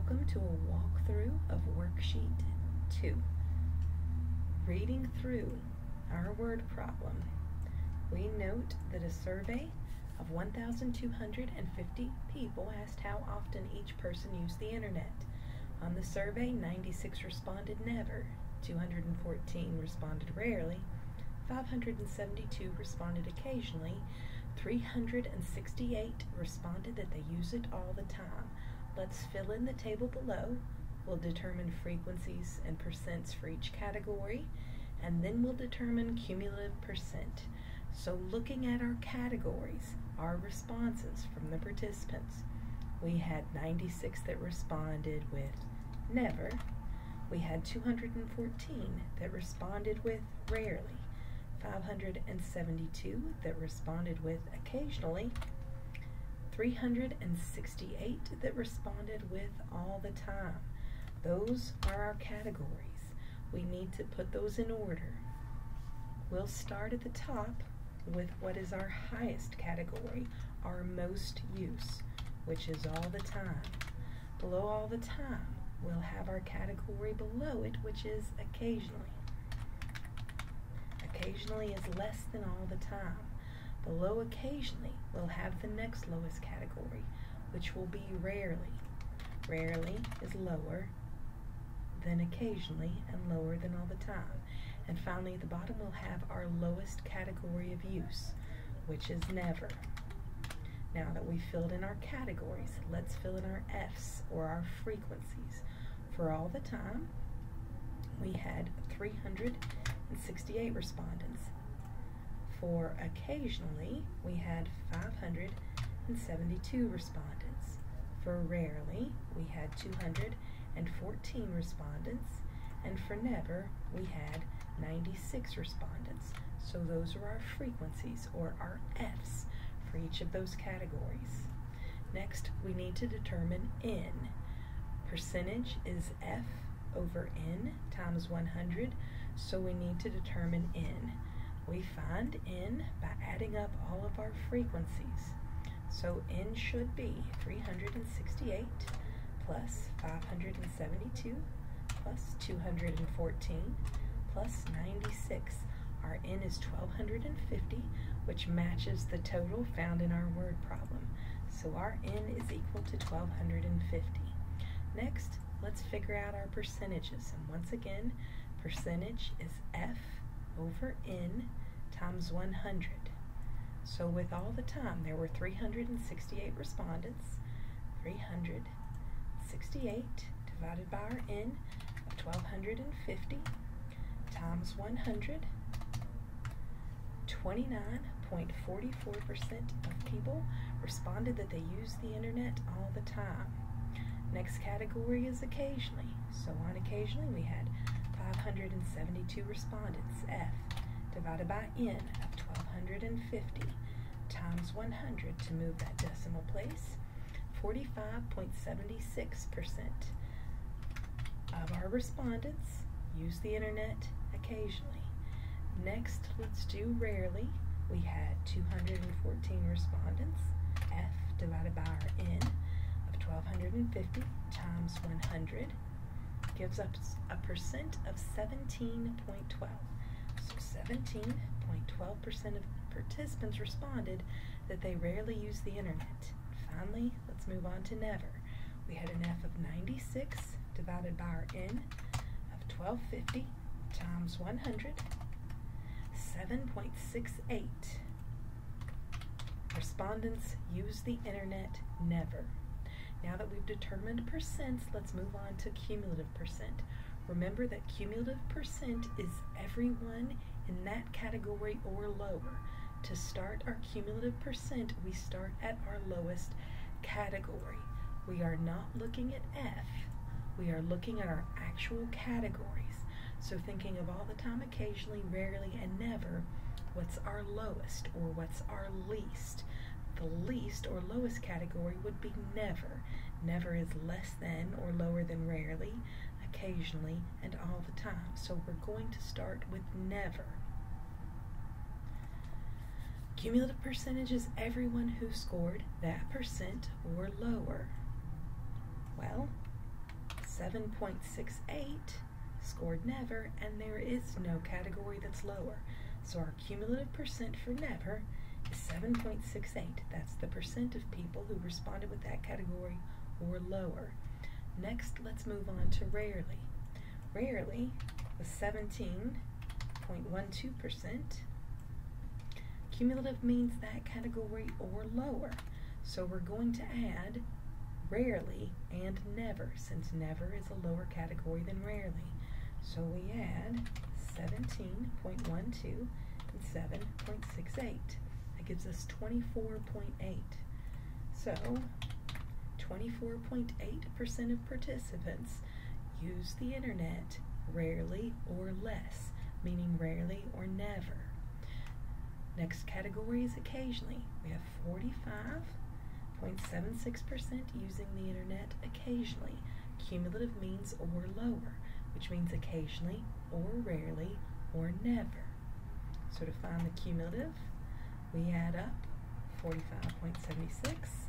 Welcome to a walkthrough of Worksheet 2. Reading through our word problem, we note that a survey of 1,250 people asked how often each person used the internet. On the survey, 96 responded never, 214 responded rarely, 572 responded occasionally, 368 responded that they use it all the time. Let's fill in the table below. We'll determine frequencies and percents for each category, and then we'll determine cumulative percent. So looking at our categories, our responses from the participants, we had 96 that responded with never. We had 214 that responded with rarely, 572 that responded with occasionally, 368 that responded with all the time. Those are our categories. We need to put those in order. We'll start at the top with what is our highest category, our most use, which is all the time. Below all the time, we'll have our category below it, which is occasionally. Occasionally is less than all the time. Below occasionally, we'll have the next lowest category, which will be rarely. Rarely is lower than occasionally and lower than all the time. And finally, at the bottom, we'll have our lowest category of use, which is never. Now that we've filled in our categories, let's fill in our F's, or our frequencies. For all the time, we had 368 respondents. For occasionally, we had 572 respondents. For rarely, we had 214 respondents. And for never, we had 96 respondents. So those are our frequencies, or our F's, for each of those categories. Next, we need to determine N. Percentage is F over N times 100, so we need to determine N. We find N by adding up all of our frequencies. So N should be 368 plus 572 plus 214 plus 96. Our N is 1,250, which matches the total found in our word problem. So our N is equal to 1,250. Next, let's figure out our percentages. And once again, percentage is F over N times 100. So with all the time, there were 368 respondents. 368 divided by our N of 1,250 times 100. 29.44% of people responded that they use the internet all the time. Next category is occasionally. So on occasionally, we had 572 respondents, F, divided by N of 1,250 times 100 to move that decimal place. 45.76% of our respondents use the internet occasionally. Next, let's do rarely. We had 214 respondents, F, divided by our N of 1,250 times 100 gives us a percent of 17.12. So 17.12% of participants responded that they rarely use the internet. Finally, let's move on to never. We had an F of 96 divided by our N of 1,250 times 100, 7.68. Respondents use the internet never. Now that we've determined percents, let's move on to cumulative percent. Remember that cumulative percent is everyone in that category or lower. To start our cumulative percent, we start at our lowest category. We are not looking at F. We are looking at our actual categories. So thinking of all the time, occasionally, rarely, and never, what's our lowest or what's our least? The least or lowest category would be never. Never is less than or lower than rarely, occasionally, and all the time. So we're going to start with never. Cumulative percentage is everyone who scored that percent or lower. Well, 7.68 scored never, and there is no category that's lower. So our cumulative percent for never is 7.68. That's the percent of people who responded with that category or lower. Next, let's move on to rarely. Rarely was 17.12%. Cumulative means that category or lower. So we're going to add rarely and never, since never is a lower category than rarely. So we add 17.12 and 7.68. That gives us 24.8. So 24.8% of participants use the internet rarely or less, meaning rarely or never. Next category is occasionally. We have 45.76% using the internet occasionally. Cumulative means or lower, which means occasionally or rarely or never. So to find the cumulative, we add up 45.76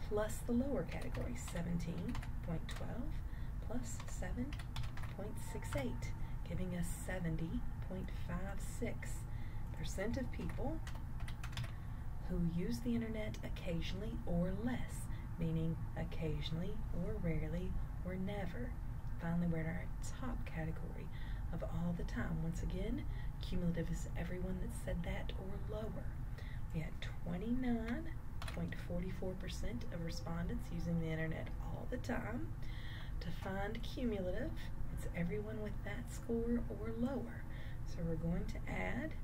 plus the lower category, 17.12 plus 7.68, giving us 70.56% of people who use the internet occasionally or less, meaning occasionally or rarely or never. Finally, we're in our top category of all the time. Once again, cumulative is everyone that said that or lower. We had 29.44% of respondents using the internet all the time. To find cumulative, it's everyone with that score or lower. So we're going to add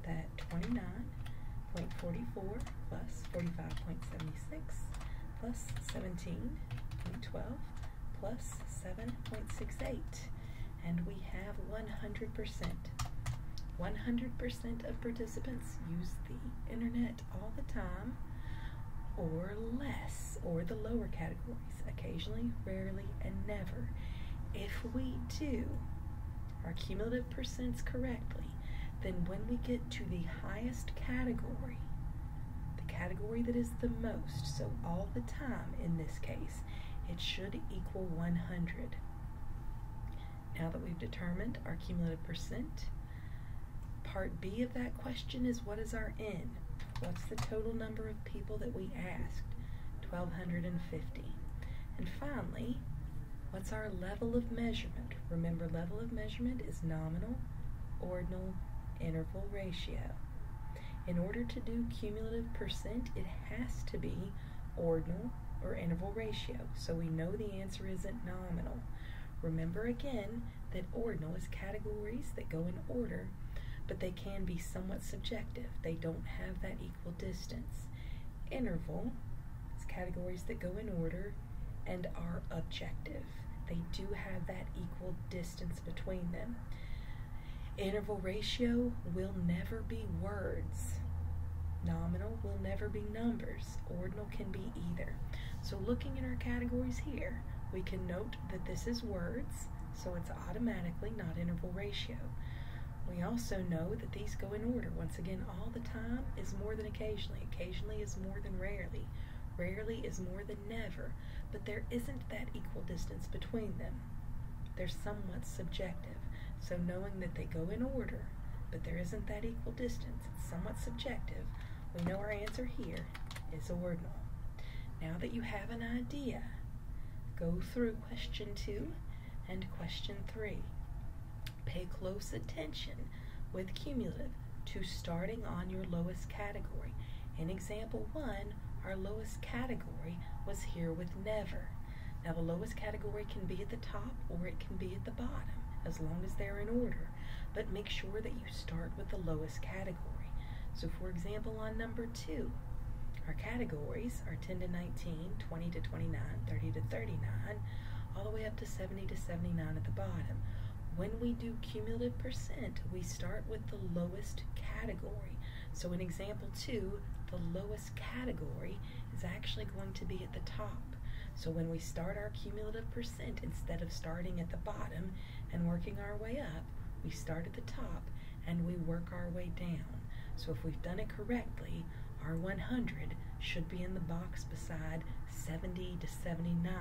that 29.44 plus 45.76 plus 17.12 plus 7.68, and we have 100%. 100% of participants use the internet all the time or less, or the lower categories, occasionally, rarely, and never. If we do our cumulative percents correctly, then when we get to the highest category, the category that is the most, so all the time in this case, it should equal 100. Now that we've determined our cumulative percent, part B of that question is, what is our N? What's the total number of people that we asked? 1,250. And finally, what's our level of measurement? Remember, level of measurement is nominal, ordinal, interval, ratio. In order to do cumulative percent, it has to be ordinal or interval ratio, so we know the answer isn't nominal. Remember again that ordinal is categories that go in order, but they can be somewhat subjective. They don't have that equal distance. Interval is categories that go in order and are objective. They do have that equal distance between them. Interval ratio will never be words. Nominal will never be numbers. Ordinal can be either. So looking at our categories here, we can note that this is words, so it's automatically not interval ratio. We also know that these go in order. Once again, all the time is more than occasionally. Occasionally is more than rarely. Rarely is more than never. But there isn't that equal distance between them. They're somewhat subjective. So knowing that they go in order, but there isn't that equal distance, it's somewhat subjective, we know our answer here is ordinal. Now that you have an idea, go through question 2 and question 3. Pay close attention with cumulative to starting on your lowest category. In example 1, our lowest category was here with never. Now the lowest category can be at the top or it can be at the bottom, as long as they're in order, but make sure that you start with the lowest category. So for example, on number 2, our categories are 10 to 19, 20 to 29, 30 to 39, all the way up to 70 to 79 at the bottom. When we do cumulative percent, we start with the lowest category. So in example 2, the lowest category is actually going to be at the top. So when we start our cumulative percent, instead of starting at the bottom and working our way up, we start at the top and we work our way down. So if we've done it correctly, our 100 should be in the box beside 70 to 79.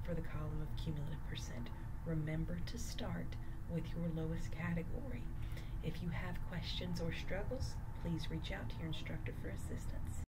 for the column of cumulative percent. Remember to start with your lowest category. If you have questions or struggles, please reach out to your instructor for assistance.